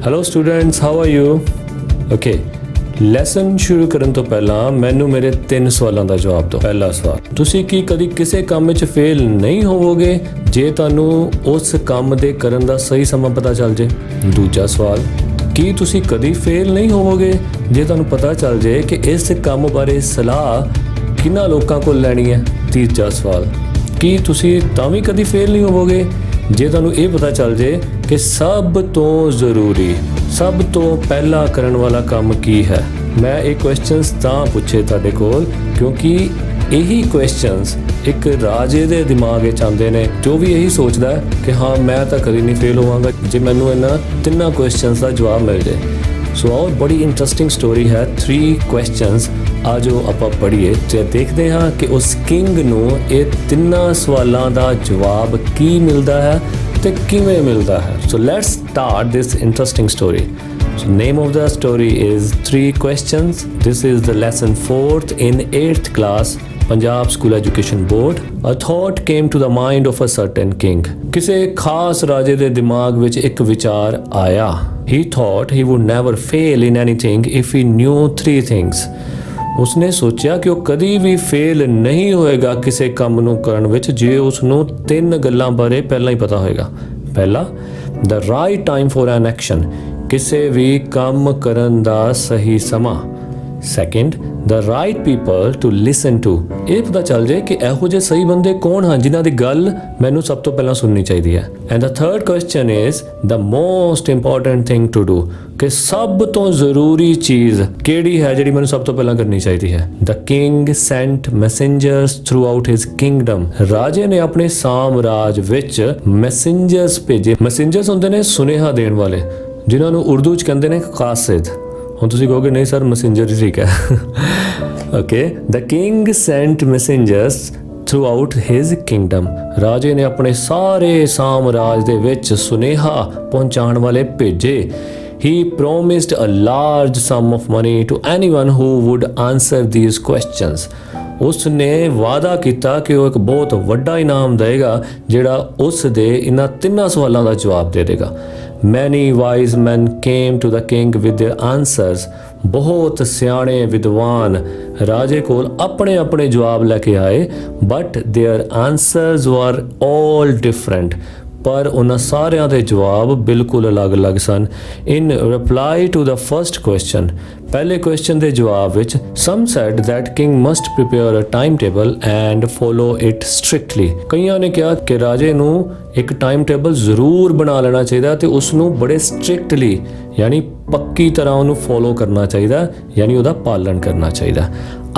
Hello students, how are you? Okay, lesson ਸ਼ੁਰੂ ਕਰਨ ਤੋਂ ਪਹਿਲਾਂ ਮੈਨੂੰ ਮੇਰੇ 3 ਸਵਾਲਾਂ ਦਾ ਜਵਾਬ ਦਿਓ। ਪਹਿਲਾ ਸਵਾਲ, ਤੁਸੀਂ ਕੀ ਕਦੀ ਕਿਸੇ ਕੰਮ ਵਿੱਚ ਫੇਲ ਨਹੀਂ ਹੋਵੋਗੇ ਜੇ ਤੁਹਾਨੂੰ ਉਸ ਕੰਮ ਦੇ ਕਰਨ ਦਾ ਸਹੀ ਸਮਾਂ ਪਤਾ ਚੱਲ ਜੇ? ਦੂਜਾ ਸਵਾਲ, ਕੀ ਤੁਸੀਂ ਕਦੀ ਫੇਲ ਨਹੀਂ ਹੋਵੋਗੇ ਜੇ ਤੁਹਾਨੂੰ ਪਤਾ ਚੱਲ ਜੇ ਕਿ ਇਸ ਕੰਮ ਬਾਰੇ ਸਲਾਹ ਕਿਹਨਾਂ ਲੋਕਾਂ ਕੋਲ ਲੈਣੀ ਹੈ? ਤੀਜਾ ਸਵਾਲ, ਕੀ ਤੁਸੀਂ ਤਾਂ ਵੀ ਕਦੀ ਫੇਲ ਨਹੀਂ ਹੋਵੋਗੇ ਜੇ ਤੁਹਾਨੂੰ ਇਹ ਪਤਾ ਚੱਲ ਜੇ ਕਿ ਸਭ ਤੋਂ ਜ਼ਰੂਰੀ, ਸਭ ਤੋਂ ਪਹਿਲਾਂ ਕਰਨ ਵਾਲਾ ਕੰਮ ਕੀ ਹੈ? ਮੈਂ ਇਹ ਕੁਐਸਚਨਸ ਤਾਂ ਪੁੱਛੇ ਤੁਹਾਡੇ ਕੋਲ ਕਿਉਂਕਿ ਇਹੀ ਕੁਐਸਚਨਸ ਇੱਕ ਰਾਜੇ ਦੇ ਦਿਮਾਗ ਵਿੱਚ ਆਉਂਦੇ ਨੇ ਜੋ ਵੀ ਇਹੀ ਸੋਚਦਾ ਹੈ ਕਿ ਹਾਂ ਮੈਂ ਤਾਂ ਕਦੀ ਨਹੀਂ ਫੇਲ ਹੋਵਾਂਗਾ ਜੇ ਮੈਨੂੰ ਇਹਨਾਂ 3 ਕੁਐਸਚਨਸ ਦਾ ਜਵਾਬ ਮਿਲ ਜਾਏ। ਸੋ ਆਹ ਬੜੀ ਇੰਟਰਸਟਿੰਗ ਸਟੋਰੀ ਹੈ। 3 ਕੁਐਸਚਨਸ ਆ ਜੋ ਆਪਾਂ ਪੜ੍ਹੀਏ ਤੇ ਦੇਖਦੇ ਹਾਂ ਕਿ ਉਸ ਕਿੰਗ ਨੂੰ ਇਹ 3 ਸਵਾਲਾਂ ਦਾ ਜਵਾਬ ਕੀ ਮਿਲਦਾ ਹੈ ਤੇ ਕਿਵੇਂ ਮਿਲਦਾ ਹੈ। So let's start this interesting story. So name of the story is 3 questions. This is the lesson 4th in 8th class, Punjab School Education Board. A thought came to the mind of a certain king. ਕਿਸੇ ਖਾਸ ਰਾਜੇ ਦੇ ਦਿਮਾਗ ਵਿੱਚ ਇੱਕ ਵਿਚਾਰ ਆਇਆ। He thought he would never fail in anything if he knew 3 things. ਉਸਨੇ ਸੋਚਿਆ ਕਿ ਉਹ ਕਦੀ ਵੀ ਫੇਲ ਨਹੀਂ ਹੋਏਗਾ ਕਿਸੇ ਕੰਮ ਨੂੰ ਕਰਨ ਵਿੱਚ ਜੇ ਉਸਨੂੰ 3 ਗੱਲਾਂ ਬਾਰੇ ਪਹਿਲਾਂ ਹੀ ਪਤਾ ਹੋਏਗਾ। ਪਹਿਲਾ, the right time for an action. ਕਿਸੇ ਵੀ ਕੰਮ ਕਰਨ ਦਾ ਸਹੀ ਸਮਾਂ। Second, the right people to listen to. ਇਹ ਪਤਾ ਚੱਲ ਜੇ ਕਿ ਇਹੋ ਜਿਹੇ ਸਹੀ ਬੰਦੇ ਕੌਣ ਹਨ ਜਿਨ੍ਹਾਂ ਦੀ ਗੱਲ ਮੈਨੂੰ ਸਭ ਤੋਂ ਪਹਿਲਾਂ ਸੁਣਨੀ ਚਾਹੀਦੀ ਹੈ। And the third question is the most important thing to do. ਕਿ ਸਭ ਤੋਂ ਜ਼ਰੂਰੀ ਚੀਜ਼ ਕਿਹੜੀ ਹੈ ਜਿਹੜੀ ਮੈਨੂੰ ਸਭ ਤੋਂ ਪਹਿਲਾਂ ਕਰਨੀ ਚਾਹੀਦੀ ਹੈ। The king sent messengers throughout his kingdom. ਰਾਜੇ ਨੇ ਆਪਣੇ ਸਾਮਰਾਜ ਵਿੱਚ ਮੈਸੇਂਜਰਸ ਭੇਜੇ। ਮੈਸੇਂਜਰਸ ਹੁੰਦੇ ਨੇ ਸੁਨੇਹਾ ਦੇਣ ਵਾਲੇ, ਜਿਨ੍ਹਾਂ ਨੂੰ ਉਰਦੂ 'ਚ ਕਹਿੰਦੇ ਨੇ ਕਾਸਿਦ। ਹੁਣ ਤੁਸੀਂ ਕਹੋਗੇ ਨਹੀਂ ਸਰ ਮੈਸੇਂਜਰ ਹੀ ਠੀਕ ਹੈ। Okay, the king sent messengers throughout his kingdom. ਰਾਜੇ ਨੇ ਆਪਣੇ ਸਾਰੇ ਸਾਮਰਾਜ ਦੇ ਵਿੱਚ ਸੁਨੇਹਾ ਪਹੁੰਚਾਉਣ ਵਾਲੇ ਭੇਜੇ। He promised a large sum of money to anyone who would answer these questions. ਉਸਨੇ ਵਾਅਦਾ ਕੀਤਾ ਕਿ ਉਹ ਇੱਕ ਬਹੁਤ ਵੱਡਾ ਇਨਾਮ ਦੇਗਾ ਜਿਹੜਾ ਉਸ ਦੇ ਇਹਨਾਂ 3 ਸਵਾਲਾਂ ਦਾ ਜਵਾਬ ਦੇ ਦੇਗਾ। Many wise men came to the king with their answers. ਬਹੁਤ ਸਿਆਣੇ ਵਿਦਵਾਨ ਰਾਜੇ ਕੋਲ ਆਪਣੇ ਆਪਣੇ ਜਵਾਬ ਲੈ ਕੇ ਆਏ। But their answers were all different. ਪਰ ਉਹਨਾਂ ਸਾਰਿਆਂ ਦੇ ਜਵਾਬ ਬਿਲਕੁਲ ਅਲੱਗ-ਅਲੱਗ ਸਨ। In reply to the first question, ਪਹਿਲੇ ਕੁਐਸਚਨ ਦੇ ਜਵਾਬ ਵਿੱਚ some said that king must prepare a timetable and follow it strictly. ਕਈਆਂ ਨੇ ਕਿਹਾ ਕਿ ਰਾਜੇ ਨੂੰ ਇੱਕ ਟਾਈਮ ਟੇਬਲ ਜ਼ਰੂਰ ਬਣਾ ਲੈਣਾ ਚਾਹੀਦਾ ਤੇ ਉਸ ਨੂੰ ਬੜੇ ਸਟ੍ਰਿਕਟਲੀ ਯਾਨੀ ਪੱਕੀ ਤਰ੍ਹਾਂ ਉਹਨੂੰ ਫੋਲੋ ਕਰਨਾ ਚਾਹੀਦਾ, ਯਾਨੀ ਉਹਦਾ ਪਾਲਣ ਕਰਨਾ ਚਾਹੀਦਾ।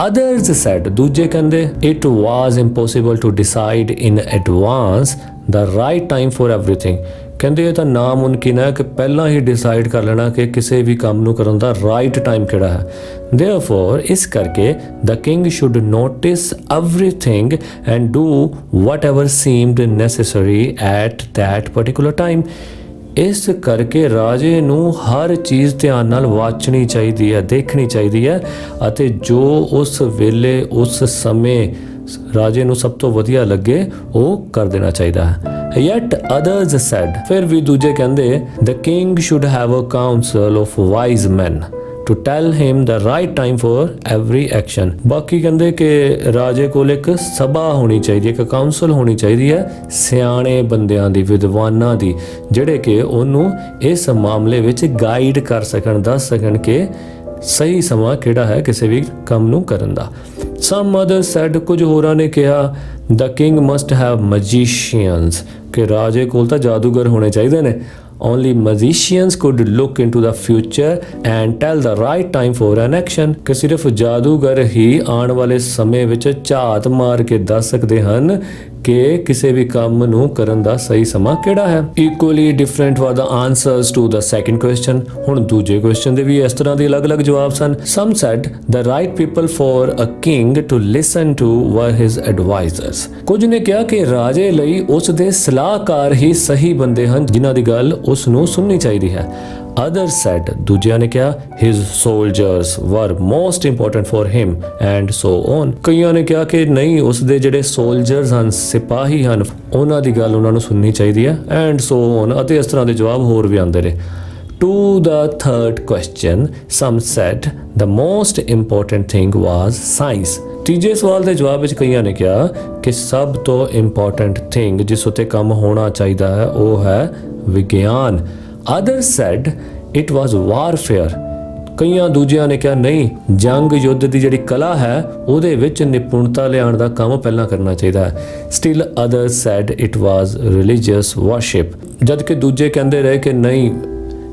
Others said, ਦੂਜੇ ਕਹਿੰਦੇ it was impossible to decide in advance the right time for everything. ਕਹਿੰਦੇ ਇਹ ਤਾਂ ਨਾਮੁਮਕਿਨ ਹੈ ਕਿ ਪਹਿਲਾਂ ਹੀ ਡਿਸਾਈਡ ਕਰ ਲੈਣਾ ਕਿ ਕਿਸੇ ਵੀ ਕੰਮ ਨੂੰ ਕਰਨ ਦਾ ਰਾਈਟ ਟਾਈਮ ਕਿਹੜਾ ਹੈ। Therefore, ਇਸ ਕਰਕੇ the king should notice everything and do whatever seemed necessary at that particular time. ਇਸ ਕਰਕੇ ਰਾਜੇ ਨੂੰ ਹਰ ਚੀਜ਼ ਧਿਆਨ ਨਾਲ ਵਾਚਣੀ ਚਾਹੀਦੀ ਹੈ, ਦੇਖਣੀ ਚਾਹੀਦੀ ਹੈ ਅਤੇ ਜੋ ਉਸ ਵੇਲੇ ਉਸ ਸਮੇਂ ਰਾਜੇ ਨੂੰ ਸਭ ਤੋਂ ਵਧੀਆ ਲੱਗੇ ਉਹ ਕਰ ਦੇਣਾ ਚਾਹੀਦਾ ਹੈ। Yet others said, ਫਿਰ ਵੀ ਦੂਜੇ ਕਹਿੰਦੇ the king should have a council of wise men to tell him the right time for every action. ਬਾਕੀ ਕਹਿੰਦੇ ਕਿ ਰਾਜੇ ਕੋਲ ਇੱਕ ਸਭਾ ਹੋਣੀ ਚਾਹੀਦੀ ਹੈ, ਇੱਕ ਕਾਉਂਸਲ ਹੋਣੀ ਚਾਹੀਦੀ ਹੈ ਸਿਆਣੇ ਬੰਦਿਆਂ ਦੀ, ਵਿਦਵਾਨਾਂ ਦੀ, ਜਿਹੜੇ ਕਿ ਉਹਨੂੰ ਇਸ ਮਾਮਲੇ ਵਿੱਚ ਗਾਈਡ ਕਰ ਸਕਣ, ਦੱਸ ਸਕਣ ਕਿ ਸਹੀ ਸਮਾਂ ਕਿਹੜਾ ਹੈ ਕਿਸੇ ਵੀ ਕੰਮ ਨੂੰ ਕਰਨ ਦਾ। Some others said, ਕੁਝ ਹੋਰਾਂ ਨੇ ਕਿਹਾ the king must have magicians. ਕਿ ਰਾਜੇ ਕੋਲ ਤਾਂ ਜਾਦੂਗਰ ਹੋਣੇ ਚਾਹੀਦੇ ਨੇ। Only magicians could look into the future and tell the right time for an action. ਕਿ ਸਿਰਫ ਜਾਦੂਗਰ ਹੀ ਆਉਣ ਵਾਲੇ ਸਮੇਂ ਵਿੱਚ ਝਾਤ ਮਾਰ ਕੇ ਦੱਸ ਸਕਦੇ ਹਨ ਕਿ ਕਿਸੇ ਵੀ ਕੰਮ ਨੂੰ ਕਰਨ ਦਾ ਸਹੀ ਸਮਾਂ ਕਿਹੜਾ ਹੈ। Equally different were the answers to the second question. ਹੁਣ ਦੂਜੇ ਕੁਐਸਚਨ ਦੇ ਵੀ ਇਸ ਤਰ੍ਹਾਂ ਦੇ ਅਲੱਗ-ਅਲੱਗ ਜਵਾਬ ਸਨ। Some said the right people for a king to listen to were his advisors. ਕੁਝ ਨੇ ਕਿਹਾ ਕਿ ਰਾਜੇ ਲਈ ਉਸ ਦੇ ਸਲਾਹਕਾਰ ਹੀ ਸਹੀ ਬੰਦੇ ਹਨ ਜਿਨ੍ਹਾਂ ਦੀ ਗੱਲ ਉਸ ਨੂੰ ਸੁਣਨੀ ਚਾਹੀਦੀ ਹੈ। Others said, ਦੂਜਿਆਂ ਨੇ ਕਿਹਾ his soldiers were most important for him and so on. ਕਈਆਂ ਨੇ ਕਿਹਾ ਕਿ ਨਹੀਂ, ਉਸ ਦੇ ਜਿਹੜੇ soldiers ਹਨ, ਸਿਪਾਹੀ ਹਨ, ਉਹਨਾਂ ਦੀ ਗੱਲ ਉਹਨਾਂ ਨੂੰ ਸੁਣਨੀ ਚਾਹੀਦੀ ਹੈ and so on, ਅਤੇ ਇਸ ਤਰ੍ਹਾਂ ਦੇ ਜਵਾਬ ਹੋਰ ਵੀ ਆਉਂਦੇ ਨੇ। To the third question, some said the most important thing was science. ਤੀਜੇ ਸਵਾਲ ਦੇ ਜਵਾਬ ਵਿੱਚ ਕਈਆਂ ਨੇ ਕਿਹਾ ਕਿ ਸਭ ਤੋਂ ਇੰਪੋਰਟੈਂਟ ਥਿੰਗ ਜਿਸ ਉੱਤੇ ਕੰਮ ਹੋਣਾ ਚਾਹੀਦਾ ਹੈ ਉਹ ਹੈ ਵਿਗਿਆਨ. Others said it was warfare. ਕਈਆਂ ਦੂਜਿਆਂ ਨੇ ਕਿਹਾ ਨਹੀਂ, ਜੰਗ ਯੁੱਧ ਦੀ ਜਿਹੜੀ ਕਲਾ ਹੈ ਉਹਦੇ ਵਿੱਚ ਨਿਪੁੰਨਤਾ ਲਿਆਉਣ ਦਾ ਕੰਮ ਪਹਿਲਾਂ ਕਰਨਾ ਚਾਹੀਦਾ ਹੈ. Still others said it was religious worship. ਜਦ ਕਿ ਦੂਜੇ ਕਹਿੰਦੇ ਰਹੇ ਕਿ ਨਹੀਂ,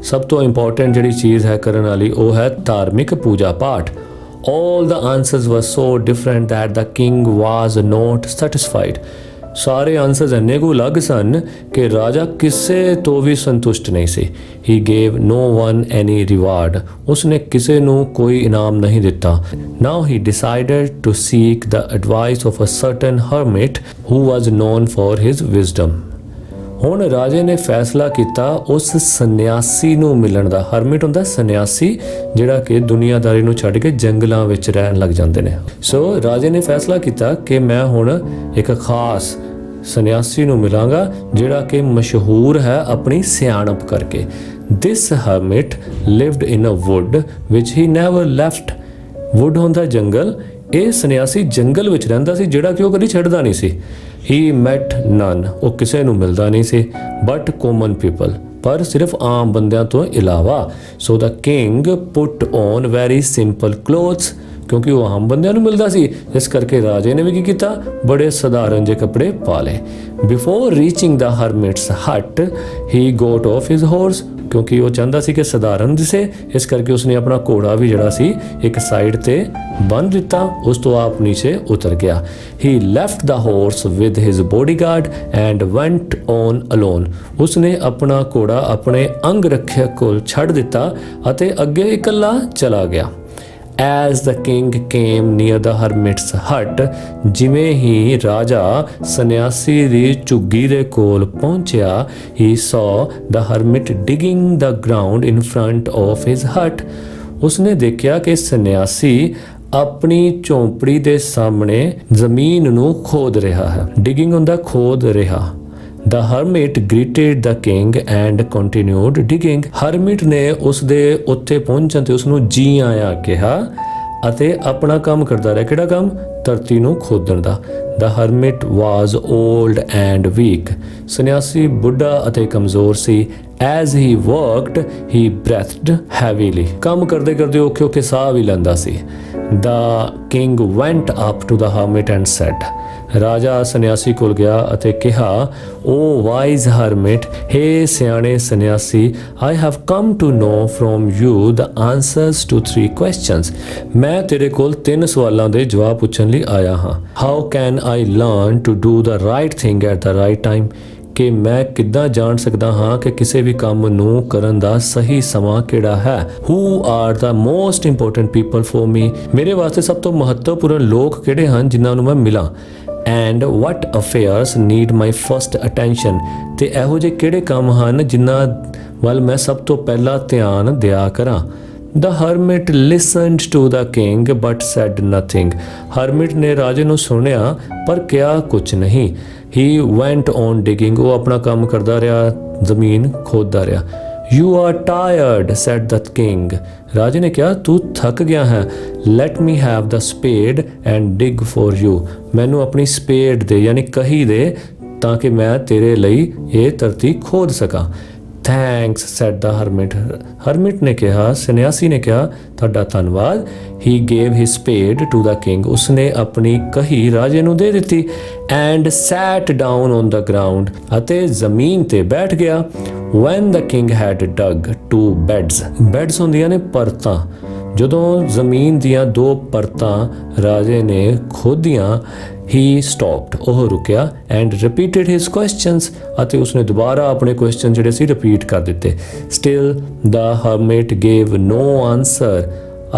ਸਭ ਤੋਂ ਇੰਪੋਰਟੈਂਟ ਜਿਹੜੀ ਚੀਜ਼ ਹੈ ਕਰਨ ਵਾਲੀ ਉਹ ਹੈ ਧਾਰਮਿਕ ਪੂਜਾ ਪਾਠ. All the answers were so different that the king was not satisfied. ਸਾਰੇ ਆਨਸਰਸ ਇੰਨੇ ਕੁ ਅਲੱਗ ਸਨ ਕਿ ਰਾਜਾ ਕਿਸੇ ਤੋਂ ਵੀ ਸੰਤੁਸ਼ਟ ਨਹੀਂ ਸੀ. He gave no one any reward. ਉਸਨੇ ਕਿਸੇ ਨੂੰ ਕੋਈ ਇਨਾਮ ਨਹੀਂ ਦਿੱਤਾ. Now he decided to seek the advice of a certain hermit who was known for his wisdom. ਹੁਣ ਰਾਜੇ ਨੇ ਫੈਸਲਾ ਕੀਤਾ ਉਸ ਸੰਨਿਆਸੀ ਨੂੰ ਮਿਲਣ ਦਾ. ਹਰਮਿਟ ਹੁੰਦਾ ਸੰਨਿਆਸੀ ਜਿਹੜਾ ਕਿ ਦੁਨੀਆਦਾਰੀ ਨੂੰ ਛੱਡ ਕੇ ਜੰਗਲਾਂ ਵਿੱਚ ਰਹਿਣ ਲੱਗ ਜਾਂਦੇ ਨੇ. ਸੋ ਰਾਜੇ ਨੇ ਫੈਸਲਾ ਕੀਤਾ ਕਿ ਮੈਂ ਹੁਣ ਇੱਕ ਖਾਸ ਸੰਨਿਆਸੀ ਨੂੰ ਮਿਲਾਂਗਾ ਜਿਹੜਾ ਕਿ ਮਸ਼ਹੂਰ ਹੈ ਆਪਣੀ ਸਿਆਣਪ ਕਰਕੇ. This hermit lived in a wood which he never left. Wood ਹੁੰਦਾ ਜੰਗਲ. ਇਹ ਸੰਨਿਆਸੀ ਜੰਗਲ ਵਿੱਚ ਰਹਿੰਦਾ ਸੀ ਜਿਹੜਾ ਕਿ ਉਹ ਕਦੀ ਛੱਡਦਾ ਨਹੀਂ ਸੀ. He met none. ਉਹ ਕਿਸੇ ਨੂੰ ਮਿਲਦਾ ਨਹੀਂ ਸੀ. But common people. ਪਰ ਸਿਰਫ ਆਮ ਬੰਦਿਆਂ ਤੋਂ ਇਲਾਵਾ. So the king put on very simple clothes. ਕਿਉਂਕਿ ਉਹ ਆਮ ਬੰਦਿਆਂ ਨੂੰ ਮਿਲਦਾ ਸੀ, ਇਸ ਕਰਕੇ ਰਾਜੇ ਨੇ ਵੀ ਕੀ ਕੀਤਾ, ਬੜੇ ਸਧਾਰਨ ਜਿਹੇ ਕੱਪੜੇ ਪਾ ਲਏ. Before reaching the hermit's hut, he got off his horse. ਕਿਉਂਕਿ ਉਹ ਚਾਹੁੰਦਾ ਸੀ ਕਿ ਸਧਾਰਨ ਦਿਸੇ, ਇਸ ਕਰਕੇ ਉਸਨੇ ਆਪਣਾ ਘੋੜਾ ਵੀ ਜਿਹੜਾ ਸੀ ਇੱਕ ਸਾਈਡ ਤੇ ਬੰਨ੍ਹ ਦਿੱਤਾ. ਉਸ ਤੋਂ ਆਪ ਨੀਚੇ ਉਤਰ ਗਿਆ. He left the horse with his bodyguard and went on alone. ਉਸਨੇ ਆਪਣਾ ਘੋੜਾ ਆਪਣੇ ਅੰਗ ਰੱਖਿਅਕ ਕੋਲ ਛੱਡ ਦਿੱਤਾ ਅਤੇ ਅੱਗੇ ਇਕੱਲਾ ਚਲਾ ਗਿਆ. As the king came near the hermit's hut, ਜਿਵੇਂ ਹੀ ਰਾਜਾ ਸੰਨਿਆਸੀ ਦੀ ਝੁੱਗੀ ਦੇ ਕੋਲ ਪਹੁੰਚਿਆ, he saw the hermit digging the ground in front of his hut. ਉਸਨੇ ਦੇਖਿਆ ਕਿ ਸੰਨਿਆਸੀ ਆਪਣੀ ਝੌਂਪੜੀ ਦੇ ਸਾਹਮਣੇ ਜ਼ਮੀਨ ਨੂੰ ਖੋਦ ਰਿਹਾ ਹੈ. ਡਿਗਿੰਗ ਹੁੰਦਾ ਖੋਦ ਰਿਹਾ. The hermit greeted the king and continued digging. hermit ਨੇ ਉਸ ਦੇ ਉੱਤੇ ਪਹੁੰਚਣ ਤੇ ਉਸ ਨੂੰ ਜੀ ਆਇਆਂ ਕਿਹਾ ਅਤੇ ਆਪਣਾ ਕੰਮ ਕਰਦਾ ਰਿਹਾ. ਕਿਹੜਾ ਕੰਮ? ਧਰਤੀ ਨੂੰ ਖੋਦਣ ਦਾ. The hermit was old and weak. ਸੰਨਿਆਸੀ ਬੁੱਢਾ ਅਤੇ ਕਮਜ਼ੋਰ ਸੀ. As he worked, he breathed heavily. ਕੰਮ ਕਰਦੇ ਕਰਦੇ ਔਖੇ ਔਖੇ ਸਾਹ ਵੀ ਲੈਂਦਾ ਸੀ. The king went up to the hermit and said, ਰਾਜਾ ਸੰਨਿਆਸੀ ਕੋਲ ਗਿਆ ਅਤੇ ਕਿਹਾ, ਓ ਵਾਈਜ਼ ਹਰਮਿਟ, ਹੇ ਸਿਆਣੇ ਸੰਨਿਆਸੀ, I have come to know from you the answers to 3 questions. ਮੈਂ ਤੇਰੇ ਕੋਲ 3 ਸਵਾਲਾਂ ਦੇ ਜਵਾਬ ਪੁੱਛਣ ਲਈ ਆਇਆ ਹਾਂ. How can I learn to do the right thing at the right time? ਕਿ ਮੈਂ ਕਿੱਦਾਂ ਜਾਣ ਸਕਦਾ ਹਾਂ ਕਿ ਕਿਸੇ ਵੀ ਕੰਮ ਨੂੰ ਕਰਨ ਦਾ ਸਹੀ ਸਮਾਂ ਕਿਹੜਾ ਹੈ. Who are the most important people for me? ਮੇਰੇ ਵਾਸਤੇ ਸਭ ਤੋਂ ਮਹੱਤਵਪੂਰਨ ਲੋਕ ਕਿਹੜੇ ਹਨ ਜਿਨ੍ਹਾਂ ਨੂੰ ਮੈਂ ਮਿਲਾਂ. And what affairs need my first attention? ਤੇ ਇਹੋ ਜਿਹੇ ਕਿਹੜੇ ਕੰਮ ਹਨ ਜਿਨ੍ਹਾਂ ਵੱਲ ਮੈਂ ਸਭ ਤੋਂ ਪਹਿਲਾਂ ਧਿਆਨ ਦਿਆ ਕਰਾਂ. The hermit listened to the king but said nothing. hermit ਨੇ ਰਾਜੇ ਨੂੰ ਸੁਣਿਆ ਪਰ ਕਿਹਾ ਕੁਝ ਨਹੀਂ. He went on digging. ਉਹ ਆਪਣਾ ਕੰਮ ਕਰਦਾ ਰਿਹਾ, ਜ਼ਮੀਨ ਖੋਦਦਾ ਰਿਹਾ. You are tired, said the king. ਰਾਜੇ ਨੇ ਕਿਹਾ, ਤੂੰ ਥੱਕ ਗਿਆ ਹੈ. Let me have the spade and dig for you. ਮੈਨੂੰ ਆਪਣੀ ਸਪੇਡ ਦੇ ਯਾਨੀ ਕਹੀ ਦੇ ਤਾਂ ਕਿ ਮੈਂ ਤੇਰੇ ਲਈ ਇਹ ਧਰਤੀ ਖੋਦ ਸਕਾਂ. Thanks, said the hermit. hermit ਨੇ ਕਿਹਾ, ਸੰਨਿਆਸੀ ਨੇ ਕਿਹਾ, ਤੁਹਾਡਾ ਧੰਨਵਾਦ. He gave his spade to the king. ਉਸਨੇ ਆਪਣੀ ਕਹੀ ਰਾਜੇ ਨੂੰ ਦੇ ਦਿੱਤੀ. And sat down on the ground. ਅਤੇ ਜ਼ਮੀਨ ਤੇ ਬੈਠ ਗਿਆ. When the king had dug 2 beds. beds ਹੁੰਦੀਆਂ ਨੇ ਪਰਤਾਂ. ਜਦੋਂ ਜ਼ਮੀਨ ਦੀਆਂ 2 ਪਰਤਾਂ ਰਾਜੇ ਨੇ ਖੋਦੀਆਂ, he stopped. ਉਹ ਰੁਕਿਆ and repeated his questions. ਅਤੇ ਉਸਨੇ ਦੁਬਾਰਾ ਆਪਣੇ ਕੁਐਸਚਨ ਜਿਹੜੇ ਸੀ ਰਿਪੀਟ ਕਰ ਦਿੱਤੇ. Still the hermit gave no answer.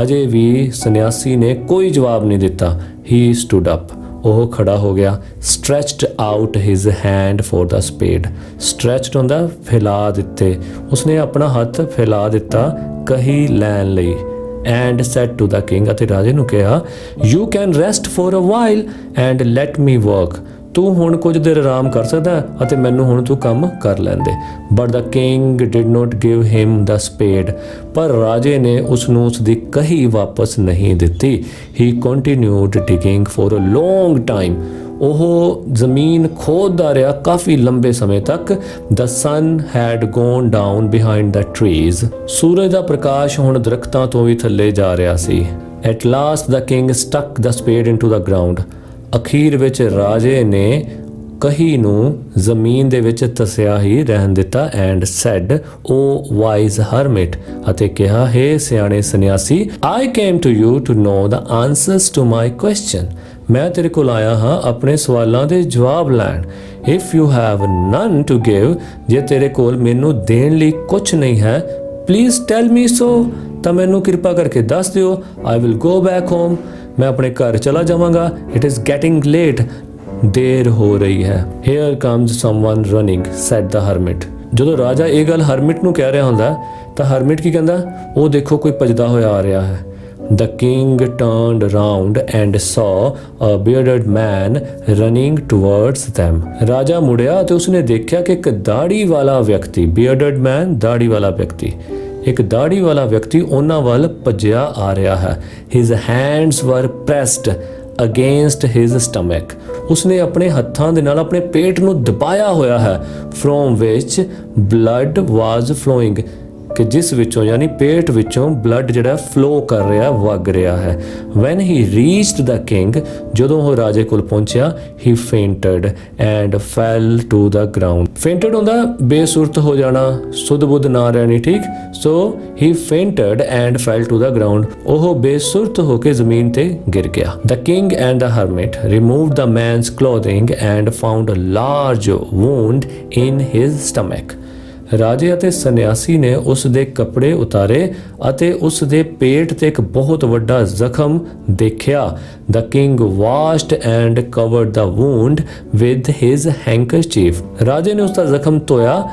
ਅਜੇ ਵੀ ਸੰਨਿਆਸੀ ਨੇ ਕੋਈ ਜਵਾਬ ਨਹੀਂ ਦਿੱਤਾ. He stood up. ਉਹ ਖੜਾ ਹੋ ਗਿਆ. Stretched out his hand for the spade. Stretched ਹੁੰਦਾ ਫੈਲਾ ਦਿੱਤੇ. ਉਸਨੇ ਆਪਣਾ ਹੱਥ ਫੈਲਾ ਦਿੱਤਾ ਕਹੀ ਲੈਣ ਲਈ. And said to the king, ਅਤੇ ਰਾਜੇ ਨੂੰ ਕਿਹਾ, you can rest for a while and let me work. ਤੂੰ ਹੁਣ ਕੁਝ ਦੇਰ ਆਰਾਮ ਕਰ ਸਕਦਾ ਹੈ ਅਤੇ ਮੈਨੂੰ ਹੁਣ ਤੂੰ ਕੰਮ ਕਰ ਲੈਂਦੇ। But the king did not give him the spade, ਪਰ ਰਾਜੇ ਨੇ ਉਸ ਨੂੰ ਉਸ ਦੀ ਕਹੀ ਵਾਪਸ ਨਹੀਂ ਦਿੱਤੀ। He continued digging for a long time, ਉਹ ਜ਼ਮੀਨ ਖੋਦਦਾ ਰਿਹਾ ਕਾਫੀ ਲੰਬੇ ਸਮੇਂ ਤੱਕ। The sun had gone down behind the trees, ਸੂਰਜ ਦਾ ਪ੍ਰਕਾਸ਼ ਹੁਣ ਦਰਖਤਾਂ ਤੋਂ ਵੀ ਥੱਲੇ ਜਾ ਰਿਹਾ ਸੀ। At last the king stuck the spade into the ground, ਅਖੀਰ ਵਿੱਚ ਰਾਜੇ ਨੇ ਕਹੀ ਨੂੰ ਜ਼ਮੀਨ ਦੇ ਵਿੱਚ ਤਸਿਆ ਹੀ ਰਹਿਣ ਦਿੱਤਾ। And said, O wise hermit, ਅਤੇ ਕਿਹਾ, ਹੇ ਸਿਆਣੇ ਸੰਨਿਆਸੀ, I came to you to know the answers to my question, ਮੈਂ ਤੇਰੇ ਕੋਲ ਆਇਆ ਹਾਂ ਆਪਣੇ ਸਵਾਲਾਂ ਦੇ ਜਵਾਬ ਲੈਣ। If you have none to give, ਜੇ ਤੇਰੇ ਕੋਲ ਮੈਨੂੰ ਦੇਣ ਲਈ ਕੁਝ ਨਹੀਂ ਹੈ, ਪਲੀਜ਼ ਟੈਲ ਮੀ ਸੋ, ਤਾਂ ਮੈਨੂੰ ਕਿਰਪਾ ਕਰਕੇ ਦੱਸ ਦਿਓ। I will go back home, ਮੈਂ ਆਪਣੇ ਘਰ ਚਲਾ ਜਾਵਾਂਗਾ। ਇਟ ਇਜ਼ ਗੈਟਿੰਗ ਲੇਟ, ਦੇਰ ਹੋ ਰਹੀ ਹੈ। Here comes someone running, said the hermit. ਜਦੋਂ ਰਾਜਾ ਇਹ ਗੱਲ ਹਰਮਿਟ ਨੂੰ ਕਹਿ ਰਿਹਾ ਹੁੰਦਾ ਤਾਂ ਹਰਮਿਟ ਕੀ ਕਹਿੰਦਾ, ਉਹ ਦੇਖੋ ਕੋਈ ਭੱਜਦਾ ਹੋਇਆ ਆ ਰਿਹਾ ਹੈ। The king turned round and saw a bearded man running towards them. ਰਾਜਾ ਮੁੜਿਆ ਤੇ ਉਸਨੇ ਦੇਖਿਆ ਕਿ ਇੱਕ ਦਾੜੀ ਵਾਲਾ ਵਿਅਕਤੀ, bearded man, ਦਾੜੀ ਵਾਲਾ ਵਿਅਕਤੀ, ਇੱਕ ਦਾੜੀ ਵਾਲਾ ਵਿਅਕਤੀ ਉਹਨਾਂ ਵੱਲ ਭੱਜਿਆ ਆ ਰਿਹਾ ਹੈ। His hands were pressed against his stomach. ਉਸਨੇ ਆਪਣੇ ਹੱਥਾਂ ਦੇ ਨਾਲ ਆਪਣੇ ਪੇਟ ਨੂੰ ਦਬਾਇਆ ਹੋਇਆ ਹੈ। From which blood was flowing, ਕਿ ਜਿਸ ਵਿੱਚੋਂ ਯਾਨੀ ਪੇਟ ਵਿੱਚੋਂ ਬਲੱਡ ਜਿਹੜਾ ਫਲੋ ਕਰ ਰਿਹਾ, ਵਗ ਰਿਹਾ ਹੈ। When he reached the king, ਜਦੋਂ ਉਹ ਰਾਜੇ ਕੋਲ ਪਹੁੰਚਿਆ, he fainted and fell to the ground. Fainted ਹੁੰਦਾ ਬੇਸੁਰਤ ਹੋ ਜਾਣਾ, ਸੁੱਧ ਬੁੱਧ ਨਾ ਰਹਿਣੀ, ਠੀਕ। So he fainted and fell to the ground, ਉਹ ਬੇਸੁਰਤ ਹੋ ਕੇ ਜ਼ਮੀਨ ਤੇ ਗਿਰ ਗਿਆ। The king and the hermit removed the man's clothing and found a large wound in his stomach. ਰਾਜੇ ਅਤੇ ਸੰਨਿਆਸੀ ਨੇ ਉਸ ਦੇ ਕੱਪੜੇ ਉਤਾਰੇ ਅਤੇ ਉਸ ਦੇ ਪੇਟ ਤੇ ਇੱਕ ਬਹੁਤ ਵੱਡਾ ਜ਼ਖਮ ਦੇਖਿਆ। The king washed and covered the wound with his handkerchief, ਰਾਜੇ ਨੇ ਉਸ ਦਾ ਜ਼ਖਮ ਧੋਇਆ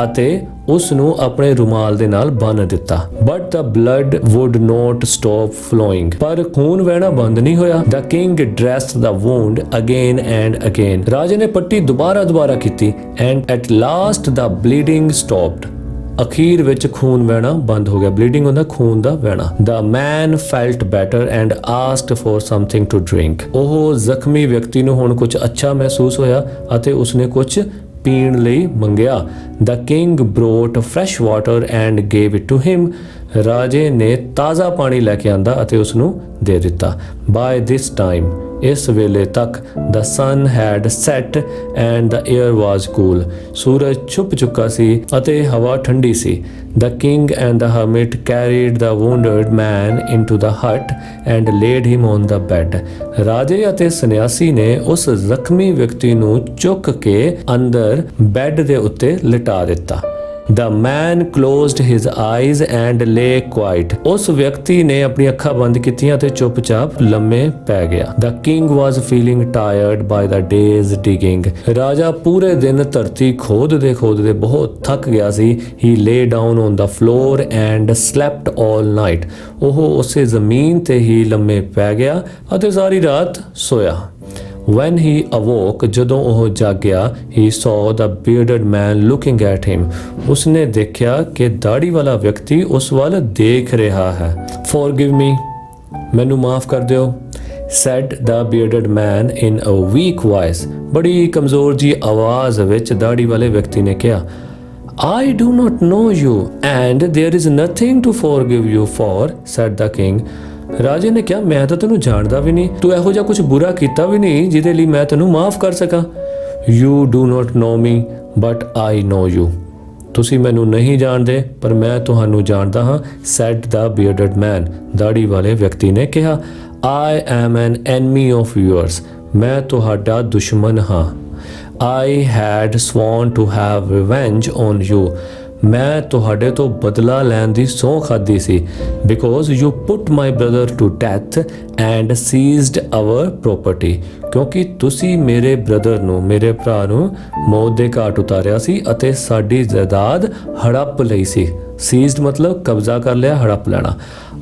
ਅਤੇ ਉਸ ਨੂੰ ਆਪਣੇ ਰੁਮਾਲ ਦੇ ਨਾਲ ਬੰਨ੍ਹ ਦਿੱਤਾ। But the blood would not stop flowing, ਪਰ ਖੂਨ ਵਹਿਣਾ ਬੰਦ ਨਹੀਂ ਹੋਇਆ। The king dressed the wound again and again, ਰਾਜੇ ਨੇ ਪੱਟੀ ਦੁਬਾਰਾ ਕੀਤੀ। And at last the bleeding stopped, ਅਖੀਰ ਵਿੱਚ ਖੂਨ ਵਹਿਣਾ ਬੰਦ ਹੋ ਗਿਆ। ਬਲੀਡਿੰਗ ਹੁੰਦਾ ਖੂਨ ਦਾ ਵਹਿਣਾ। The man felt better and asked for something to drink, ਉਹ ਜ਼ਖਮੀ ਵਿਅਕਤੀ ਨੂੰ ਹੁਣ ਕੁਝ ਅੱਛਾ ਮਹਿਸੂਸ ਹੋਇਆ ਅਤੇ ਉਸਨੇ ਕੁਝ ਪੀਣ ਲਈ ਮੰਗਿਆ। The king brought fresh water and gave it to him, ਰਾਜੇ ਨੇ ਤਾਜ਼ਾ ਪਾਣੀ ਲੈ ਕੇ ਆਂਦਾ ਅਤੇ ਉਸ ਨੂੰ ਦੇ ਦਿੱਤਾ। ਬਾਏ ਦਿਸ ਟਾਈਮ, ਇਸ ਵੇਲੇ ਤੱਕ, the sun had set and the air was cool, ਸੂਰਜ ਛੁਪ ਚੁੱਕਾ ਸੀ ਅਤੇ ਹਵਾ ਠੰਡੀ ਸੀ। The king and the hermit carried the wounded man into the hut and laid him on the bed, ਰਾਜੇ ਅਤੇ ਸੰਨਿਆਸੀ ਨੇ ਉਸ ਜ਼ਖਮੀ ਵਿਅਕਤੀ ਨੂੰ ਚੁੱਕ ਕੇ ਅੰਦਰ ਬੈੱਡ ਦੇ ਉੱਤੇ ਲਿਟਾ ਦਿੱਤਾ। The man closed his eyes and lay quiet, ਉਸ ਵਿਅਕਤੀ ਨੇ ਆਪਣੀ ਅੱਖਾਂ ਬੰਦ ਕੀਤੀਆਂ ਤੇ ਚੁੱਪਚਾਪ ਲੰਮੇ ਪੈ ਗਿਆ। The king was feeling tired by the day's digging, ਰਾਜਾ ਪੂਰੇ ਦਿਨ ਧਰਤੀ ਖੋਦਦੇ ਬਹੁਤ ਥੱਕ ਗਿਆ ਸੀ। He lay down on the floor and slept all night, ਉਹ ਉਸੇ ਜ਼ਮੀਨ ਤੇ ਹੀ ਲੰਮੇ ਪੈ ਗਿਆ ਅਤੇ ਸਾਰੀ ਰਾਤ ਸੋਇਆ। When he awoke, ਜਦੋਂ ਉਹ ਜਾਗਿਆ, he saw the bearded man looking at him, ਉਸਨੇ ਦੇਖਿਆ ਕਿ ਦਾੜੀ ਵਾਲਾ ਵਿਅਕਤੀ ਉਸ ਵੱਲ ਦੇਖ ਰਿਹਾ ਹੈ। Forgive me, ਮੈਨੂੰ ਮਾਫ ਕਰ ਦਿਓ, said the bearded man in a weak voice, ਬੜੀ ਕਮਜ਼ੋਰ ਜੀ ਆਵਾਜ਼ ਵਿੱਚ ਦਾੜੀ ਵਾਲੇ ਵਿਅਕਤੀ ਨੇ ਕਿਹਾ। I do not know you and there is nothing to forgive you for, said the king. ਰਾਜੇ ਨੇ ਕਿਹਾ, ਮੈਂ ਤਾਂ ਤੈਨੂੰ ਜਾਣਦਾ ਵੀ ਨਹੀਂ, ਤੂੰ ਇਹੋ ਜਿਹਾ ਕੁਝ ਬੁਰਾ ਕੀਤਾ ਵੀ ਨਹੀਂ ਜਿਹਦੇ ਲਈ ਮੈਂ ਤੈਨੂੰ ਮਾਫ ਕਰ ਸਕਾਂ। You do not know me but I know you, ਤੁਸੀਂ ਮੈਨੂੰ ਨਹੀਂ ਜਾਣਦੇ ਪਰ ਮੈਂ ਤੁਹਾਨੂੰ ਜਾਣਦਾ ਹਾਂ, said the bearded man, ਦਾੜੀ ਵਾਲੇ ਵਿਅਕਤੀ ਨੇ ਕਿਹਾ। I am an enemy of yours, ਮੈਂ ਤੁਹਾਡਾ ਦੁਸ਼ਮਣ ਹਾਂ। I had sworn to have revenge on you, ਮੈਂ ਤੁਹਾਡੇ ਤੋਂ ਬਦਲਾ ਲੈਣ ਦੀ ਸਹੁੰ ਖਾਧੀ ਸੀ। Because you put my brother to death and seized our property, ਕਿਉਂਕਿ ਤੁਸੀਂ ਮੇਰੇ ਬ੍ਰਦਰ ਨੂੰ, ਮੇਰੇ ਭਰਾ ਨੂੰ ਮੌਤ ਦੇ ਘਾਟ ਉਤਾਰਿਆ ਸੀ ਅਤੇ ਸਾਡੀ ਜਾਇਦਾਦ ਹੜੱਪ ਲਈ ਸੀ। ਸੀਜ਼ਡ ਮਤਲਬ ਕਬਜ਼ਾ ਕਰ ਲਿਆ, ਹੜੱਪ ਲੈਣਾ।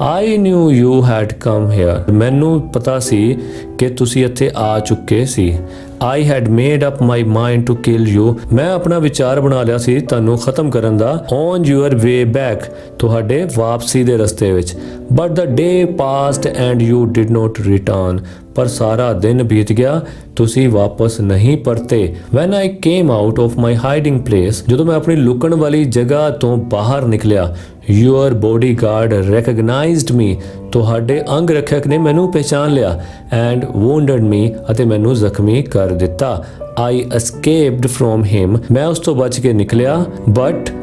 I knew you had come here, ਮੈਨੂੰ ਪਤਾ ਸੀ ਕਿ ਤੁਸੀਂ ਇੱਥੇ ਆ ਚੁੱਕੇ ਸੀ। I had made up my mind to kill you. ਮੈਂ ਆਪਣਾ ਵਿਚਾਰ ਬਣਾ ਲਿਆ ਸੀ ਤੁਹਾਨੂੰ ਖਤਮ ਕਰਨ ਦਾ on your way back, ਤੁਹਾਡੇ ਵਾਪਸੀ ਦੇ ਰਸਤੇ ਵਿੱਚ। But the day passed and you did not return. ਪਰ ਸਾਰਾ ਦਿਨ ਬੀਤ ਗਿਆ, ਤੁਸੀਂ ਵਾਪਸ ਨਹੀਂ ਪਰਤੇ। When I came out of my hiding place, ਜਦੋਂ ਮੈਂ ਆਪਣੀ ਲੁਕਣ ਵਾਲੀ ਜਗ੍ਹਾ ਤੋਂ ਬਾਹਰ ਨਿਕਲਿਆ, your bodyguard recognized me, ਤੁਹਾਡੇ ਅੰਗ ਰੱਖਿਅਕ ਨੇ ਮੈਨੂੰ ਪਹਿਚਾਨ ਲਿਆ and wounded me, ਅਤੇ ਮੈਨੂੰ ਜ਼ਖਮੀ ਕਰ ਦਿੱਤਾ। I escaped from him, ਮੈਂ ਉਸ ਤੋਂ ਬਚ ਕੇ ਨਿਕਲਿਆ, but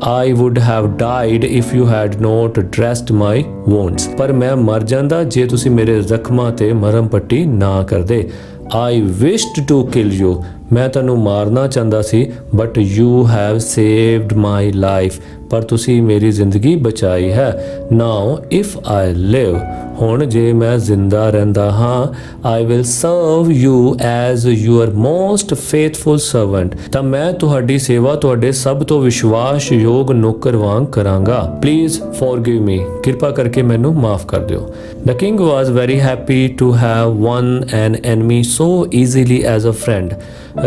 I would have died if you had not dressed my wounds, ਪਰ ਮੈਂ ਮਰ ਜਾਂਦਾ ਜੇ ਤੁਸੀਂ ਮੇਰੇ ਜ਼ਖਮਾਂ ਤੇ ਮਰਹਮ ਪੱਟੀ ਨਾ ਕਰਦੇ। I wished to kill you, ਮੈਂ ਤੁਹਾਨੂੰ ਮਾਰਨਾ ਚਾਹੁੰਦਾ ਸੀ, but you have saved my life, ਪਰ ਤੁਸੀਂ ਮੇਰੀ ਜ਼ਿੰਦਗੀ ਬਚਾਈ ਹੈ। Now if I live, ਹੁਣ ਜੇ ਮੈਂ ਜ਼ਿੰਦਾ ਰਹਿੰਦਾ ਹਾਂ, I will serve you as your most faithful servant, ਤਾਂ ਮੈਂ ਤੁਹਾਡੀ ਸੇਵਾ ਤੁਹਾਡੇ ਸਭ ਤੋਂ ਵਿਸ਼ਵਾਸਯੋਗ ਨੌਕਰ ਵਾਂਗ ਕਰਾਂਗਾ। Please forgive me, ਕਿਰਪਾ ਕਰਕੇ ਮੈਨੂੰ ਮਾਫ ਕਰ ਦਿਓ। The king was very happy to have won an enemy so easily as a friend,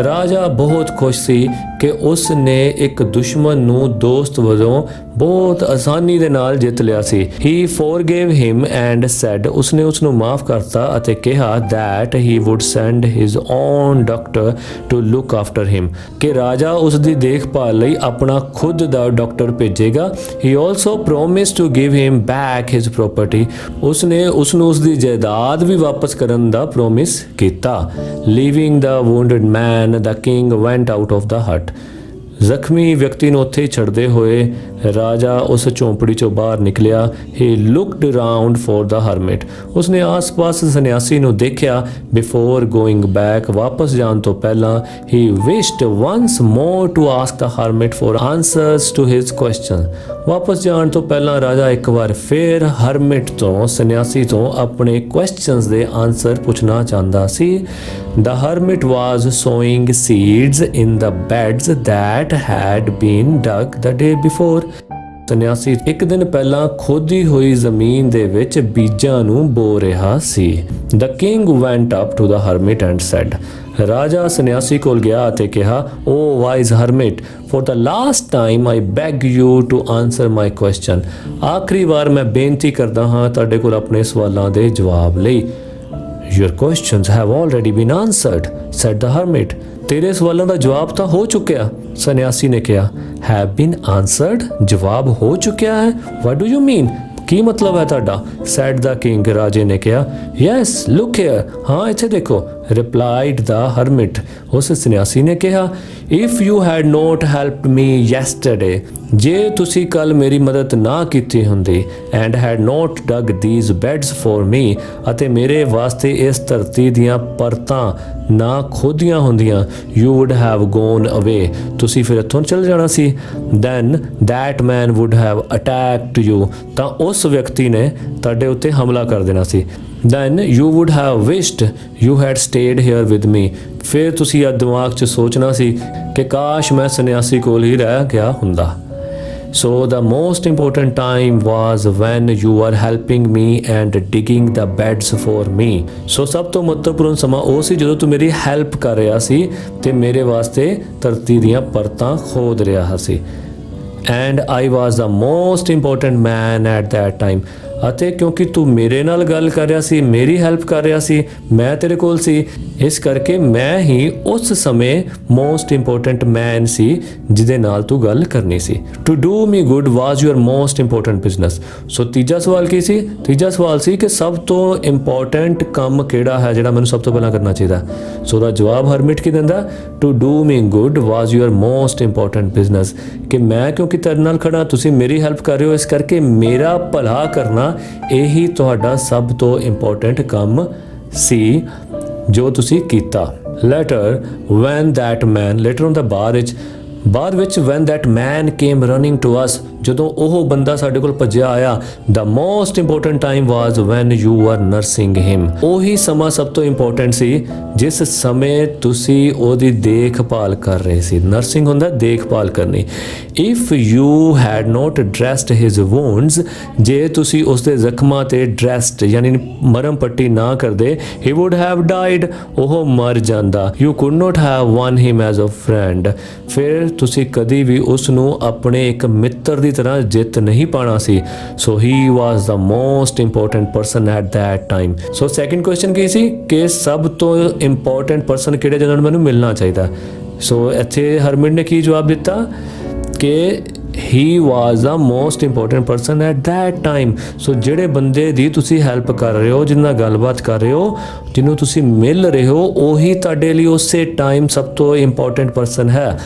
ਰਾਜਾ ਬਹੁਤ ਖੁਸ਼ ਸੀ ਕਿ ਉਸ ਨੇ ਇੱਕ ਦੁਸ਼ਮਣ ਨੂੰ ਦੋਸਤ ਵਜੋਂ ਬਹੁਤ ਆਸਾਨੀ ਦੇ ਨਾਲ ਜਿੱਤ ਲਿਆ ਸੀ। He forgave him and said, ਉਸਨੇ ਉਸ ਨੂੰ ਮਾਫ ਕਰਤਾ ਅਤੇ ਕਿਹਾ that he would send his own doctor to look after him, ਕਿ ਰਾਜਾ ਉਸ ਦੀ ਦੇਖਭਾਲ ਲਈ ਆਪਣਾ ਖੁਦ ਦਾ doctor ਭੇਜੇਗਾ। He also promised to give him back his property, ਉਸਨੇ ਉਸ ਨੂੰ ਉਸ ਦੀ ਜਾਇਦਾਦ ਵੀ ਵਾਪਸ ਕਰਨ ਦਾ ਪ੍ਰੋਮਿਸ ਕੀਤਾ। Leaving the wounded man, the king went out of the hut, ਜ਼ਖਮੀ ਵਿਅਕਤੀ ਨੂੰ ਉੱਥੇ ਛੱਡਦੇ ਹੋਏ ਰਾਜਾ ਉਸ ਝੌਂਪੜੀ ਚੋਂ ਬਾਹਰ ਨਿਕਲਿਆ। He looked around for the hermit, ਉਸਨੇ ਆਸ-ਪਾਸ ਸੰਨਿਆਸੀ ਨੂੰ ਦੇਖਿਆ। Before going back, ਵਾਪਸ ਜਾਣ ਤੋਂ ਪਹਿਲਾਂ he wished once more to ask the hermit for answers to his question, ਵਾਪਸ ਜਾਣ ਤੋਂ ਪਹਿਲਾਂ ਰਾਜਾ ਇੱਕ ਵਾਰ ਫੇਰ ਹਰਮਿਟ ਤੋਂ ਸੰਨਿਆਸੀ ਤੋਂ ਆਪਣੇ ਕੁਐਸਚਨਸ ਦੇ ਆਨਸਰ ਪੁੱਛਣਾ ਚਾਹੁੰਦਾ ਸੀ। The hermit was sowing seeds in the beds that had been dug the day before, ਸੰਨਿਆਸੀ ਇੱਕ ਦਿਨ ਪਹਿਲਾਂ ਖੋਦੀ ਹੋਈ ਜ਼ਮੀਨ ਦੇ ਵਿੱਚ ਬੀਜਾਂ ਨੂੰ ਬੋ ਰਿਹਾ ਸੀ। The king went up to the hermit and said, ਰਾਜਾ ਸੰਨਿਆਸੀ ਕੋਲ ਗਿਆ ਅਤੇ ਕਿਹਾ, O wise hermit, for the last time I beg you to answer my question, ਆਖਰੀ ਵਾਰ ਮੈਂ ਬੇਨਤੀ ਕਰਦਾ ਹਾਂ ਤੁਹਾਡੇ ਕੋਲ ਆਪਣੇ ਸਵਾਲਾਂ ਦੇ ਜਵਾਬ ਲਈ। Your questions have already been answered, said the hermit, ਤੇਰੇ ਸਵਾਲਾਂ ਦਾ ਜਵਾਬ ਤਾਂ ਹੋ ਚੁੱਕਿਆ, ਸੰਨਿਆਸੀ ਨੇ ਕਿਹਾ। Have been answered, ਜਵਾਬ ਹੋ ਚੁੱਕਿਆ ਹੈ? What do you mean? ਕੀ ਮਤਲਬ ਹੈ ਤੁਹਾਡਾ? said the king, ਰਾਜੇ ਨੇ ਕਿਹਾ। Yes, look here, ਹਾਂ ਇੱਥੇ ਦੇਖੋ, replied the hermit, ਉਸ ਸੰਨਿਆਸੀ ਨੇ ਕਿਹਾ। If you had not helped me yesterday, ਜੇ ਤੁਸੀਂ ਕੱਲ ਮੇਰੀ ਮਦਦ ਨਾ ਕੀਤੀ ਹੁੰਦੀ, and had not dug these beds for me, ਅਤੇ ਮੇਰੇ ਵਾਸਤੇ ਇਸ ਧਰਤੀ ਦੀਆਂ ਪਰਤਾਂ ਨਾ ਖੋਦੀਆਂ ਹੁੰਦੀਆਂ, you would have gone away, ਤੁਸੀਂ ਫਿਰ ਇੱਥੋਂ ਚਲ ਜਾਣਾ ਸੀ। Then that man would have attacked you, ਤਾਂ ਉਸ ਵਿਅਕਤੀ ਨੇ ਤੁਹਾਡੇ ਉੱਤੇ ਹਮਲਾ ਕਰ ਦੇਣਾ ਸੀ। Then you would have wished you had stayed here with me, ਫਿਰ ਤੁਸੀਂ ਇਹ ਦਿਮਾਗ 'ਚ ਸੋਚਣਾ ਸੀ ਕਿ ਕਾਸ਼ ਮੈਂ ਸੰਨਿਆਸੀ ਕੋਲ ਹੀ ਰਹਿ ਗਿਆ ਹੁੰਦਾ। So the most important time was when you were helping me and digging the beds for me, ਸੋ ਸਭ ਤੋਂ ਮਹੱਤਵਪੂਰਨ ਸਮਾਂ ਉਹ ਸੀ ਜਦੋਂ ਤੂੰ ਮੇਰੀ ਹੈਲਪ ਕਰ ਰਿਹਾ ਸੀ ਤੇ ਮੇਰੇ ਵਾਸਤੇ ਧਰਤੀ ਦੀਆਂ ਪਰਤਾਂ ਖੋਦ ਰਿਹਾ ਸੀ। And I was the most important man at that time, ਅਤੇ ਕਿਉਂਕਿ ਤੂੰ ਮੇਰੇ ਨਾਲ ਗੱਲ ਕਰ ਰਿਹਾ ਸੀ, ਮੇਰੀ ਹੈਲਪ ਕਰ ਰਿਹਾ ਸੀ, ਮੈਂ ਤੇਰੇ ਕੋਲ ਸੀ, ਇਸ ਕਰਕੇ ਮੈਂ ਹੀ ਉਸ ਸਮੇਂ ਮੋਸਟ ਇੰਪੋਰਟੈਂਟ ਮੈਨ ਸੀ ਜਿਹਦੇ ਨਾਲ ਤੂੰ ਗੱਲ ਕਰਨੀ ਸੀ। To do me good was your most important business, so ਤੀਜਾ ਸਵਾਲ ਕੀ ਸੀ? ਤੀਜਾ ਸਵਾਲ ਸੀ ਕਿ ਸਭ ਤੋਂ ਇੰਪੋਰਟੈਂਟ ਕੰਮ ਕਿਹੜਾ ਹੈ ਜਿਹੜਾ ਮੈਨੂੰ ਸਭ ਤੋਂ ਪਹਿਲਾਂ ਕਰਨਾ ਚਾਹੀਦਾ। ਸੋ ਦਾ ਜਵਾਬ ਹਰਮਿਟ ਕੀ ਦਿੰਦਾ? To do me good was your most important business, ਕਿ ਮੈਂ ਕਿਉਂਕਿ ਤੇਰੇ ਨਾਲ ਖੜਾ, ਤੁਸੀਂ ਮੇਰੀ ਹੈਲਪ ਕਰ ਰਹੇ ਹੋ, ਇਸ ਕਰਕੇ ਮੇਰਾ ਭਲਾ ਕਰਨਾ ਇਹੀ ਤੁਹਾਡਾ ਸਭ ਤੋਂ ਇੰਪੋਰਟੈਂਟ ਕੰਮ ਸੀ ਜੋ ਤੁਸੀਂ ਕੀਤਾ। Letter when that man, letter ਹੁੰਦਾ ਬਾਅਦ ਵਿੱਚ when that man came running to us, ਜਦੋਂ ਉਹ ਬੰਦਾ ਸਾਡੇ ਕੋਲ ਭੱਜਿਆ ਆਇਆ, the most important time was when you were nursing him। ਉਹੀ ਸਮਾਂ ਸਭ ਤੋਂ ਇੰਪੋਰਟੈਂਟ ਸੀ ਜਿਸ ਸਮੇਂ ਤੁਸੀਂ ਉਹਦੀ ਦੇਖਭਾਲ ਕਰ ਰਹੇ ਸੀ। ਨਰਸਿੰਗ ਹੁੰਦਾ ਦੇਖਭਾਲ ਕਰਨੀ। if you had not dressed his wounds, ਜੇ ਤੁਸੀਂ ਉਸਦੇ ਜ਼ਖਮਾਂ ਤੇ ਡਰੈਸਡ ਯਾਨੀ ਮਰਮ ਪੱਟੀ ਨਾ ਕਰਦੇ, he would have died, ਉਹ ਮਰ ਜਾਂਦਾ। you could not have won him as a friend, ਫਿਰ ਤੁਸੀਂ ਕਦੀ ਵੀ ਉਸ ਨੂੰ ਆਪਣੇ ਇੱਕ ਮਿੱਤਰ ਦੀ ਤਰ੍ਹਾਂ ਜਿੱਤ ਨਹੀਂ ਪਾਣਾ ਸੀ। so he was the most important person at that time। so second question ਕੀ ਸੀ ਕਿ ਸਭ ਤੋਂ ਇੰਪੋਰਟੈਂਟ ਪਰਸਨ ਕਿਹੜੇ ਜਿਹਨਾਂ ਨੂੰ ਮੈਨੂੰ ਮਿਲਣਾ ਚਾਹੀਦਾ। so ਇੱਥੇ ਹਰਮਿੰਦ ਨੇ ਕੀ ਜਵਾਬ ਦਿੱਤਾ ਕਿ he was the most important person at that time। so ਜਿਹੜੇ ਬੰਦੇ ਦੀ ਤੁਸੀਂ ਹੈਲਪ ਕਰ ਰਹੇ ਹੋ, ਜਿਹਨਾਂ ਨਾਲ ਗੱਲਬਾਤ ਕਰ ਰਹੇ ਹੋ, ਜਿਹਨੂੰ ਤੁਸੀਂ ਮਿਲ ਰਹੇ ਹੋ, ਉਹੀ ਤੁਹਾਡੇ ਲਈ ਉਸੇ ਟਾਈਮ ਸਭ ਤੋਂ ਇੰਪੋਰਟੈਂਟ ਪਰਸਨ ਹੈ।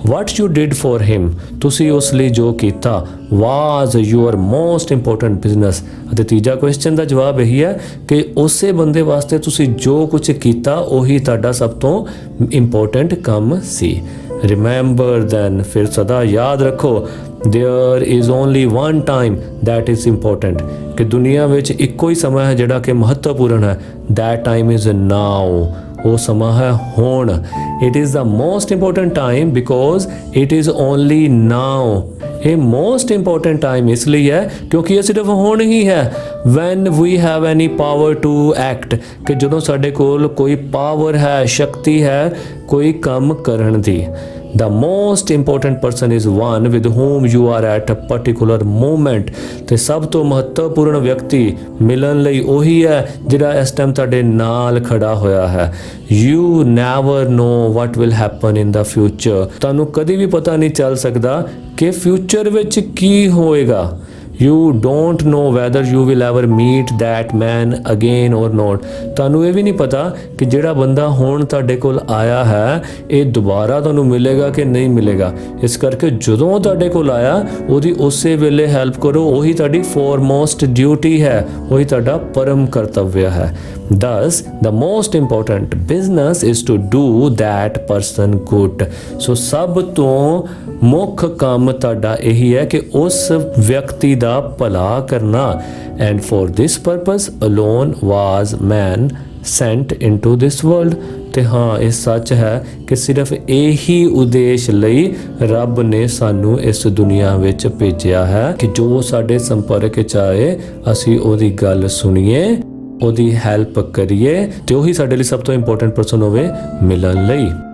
what you did for him, ਤੁਸੀਂ ਉਸ ਲਈ ਜੋ ਕੀਤਾ, was your most important business। ਅਤੇ ਤੀਜਾ ਕੁਐਸਚਨ ਦਾ ਜਵਾਬ ਇਹੀ ਹੈ ਕਿ ਉਸੇ ਬੰਦੇ ਵਾਸਤੇ ਤੁਸੀਂ ਜੋ ਕੁਝ ਕੀਤਾ ਉਹੀ ਤੁਹਾਡਾ ਸਭ ਤੋਂ ਇੰਪੋਰਟੈਂਟ ਕੰਮ ਸੀ। remember then, ਫਿਰ ਸਦਾ ਯਾਦ ਰੱਖੋ, there is only one time that is important, ਕਿ ਦੁਨੀਆ ਵਿੱਚ ਇੱਕੋ ਹੀ ਸਮਾਂ ਹੈ ਜਿਹੜਾ ਕਿ ਮਹੱਤਵਪੂਰਨ ਹੈ। that time is now, ਉਹ ਸਮਾਂ ਹੈ ਹੁਣ। it is the most important time because it is only now। ਇਹ ਮੋਸਟ ਇੰਪੋਰਟੈਂਟ ਟਾਈਮ ਇਸ ਲਈ ਹੈ ਕਿਉਂਕਿ ਇਹ ਸਿਰਫ ਹੁਣ ਹੀ ਹੈ। when we have any power to act, ਕਿ ਜਦੋਂ ਸਾਡੇ ਕੋਲ ਕੋਈ ਪਾਵਰ ਹੈ, ਸ਼ਕਤੀ ਹੈ ਕੋਈ ਕੰਮ ਕਰਨ ਦੀ। the most important person is one with whom you are at a particular moment। ਤੇ ਸਭ ਤੋਂ ਮਹੱਤਵਪੂਰਨ ਵਿਅਕਤੀ ਮਿਲਣ ਲਈ ਉਹੀ ਹੈ ਜਿਹੜਾ ਇਸ ਟਾਈਮ ਤੁਹਾਡੇ ਨਾਲ ਖੜਾ ਹੋਇਆ ਹੈ। you never know what will happen in the future। ਤੁਹਾਨੂੰ ਕਦੀ ਵੀ ਪਤਾ ਨਹੀਂ ਚੱਲ ਸਕਦਾ ਕਿ ਫਿਊਚਰ ਵਿੱਚ ਕੀ ਹੋਏਗਾ। you don't know whether you will ever meet that man again or not। ਤੁਹਾਨੂੰ ਇਹ ਵੀ ਨਹੀਂ ਪਤਾ ਕਿ ਜਿਹੜਾ ਬੰਦਾ ਹੁਣ ਤੁਹਾਡੇ ਕੋਲ ਆਇਆ ਹੈ ਇਹ ਦੁਬਾਰਾ ਤੁਹਾਨੂੰ ਮਿਲੇਗਾ ਕਿ ਨਹੀਂ ਮਿਲੇਗਾ। ਇਸ ਕਰਕੇ ਜਦੋਂ ਤੁਹਾਡੇ ਕੋਲ ਆਇਆ ਉਹਦੀ ਉਸੇ ਵੇਲੇ ਹੈਲਪ ਕਰੋ, ਉਹੀ ਤੁਹਾਡੀ ਫੋਰਮੋਸਟ ਡਿਊਟੀ ਹੈ, ਉਹੀ ਤੁਹਾਡਾ ਪਰਮ ਕਰਤੱਵ ਹੈ। thus the most important business is to do that person good। ਸੋ ਸਭ ਤੋਂ ਮੁੱਖ ਕੰਮ ਤੁਹਾਡਾ ਇਹੀ ਹੈ ਕਿ ਉਸ ਵਿਅਕਤੀ ਦਾ ਭਲਾ ਕਰਨਾ। and for this purpose alone was man sent into this world। ਤੇ ਹਾਂ ਇਹ ਸੱਚ ਹੈ ਕਿ ਸਿਰਫ ਇਹੀ ਉਦੇਸ਼ ਲਈ ਰੱਬ ਨੇ ਸਾਨੂੰ ਇਸ ਦੁਨੀਆ ਵਿੱਚ ਭੇਜਿਆ ਹੈ ਕਿ ਜੋ ਸਾਡੇ ਸੰਪਰਕ ਵਿੱਚ ਆਏ ਅਸੀਂ ਉਹਦੀ ਗੱਲ ਸੁਣੀਏ, ਉਹਦੀ ਹੈਲਪ ਕਰੀਏ ਤੇ ਉਹੀ ਸਾਡੇ ਲਈ ਸਭ ਤੋਂ ਇੰਪੋਰਟੈਂਟ ਪਰਸਨ ਹੋਵੇ ਮਿਲਣ ਲਈ।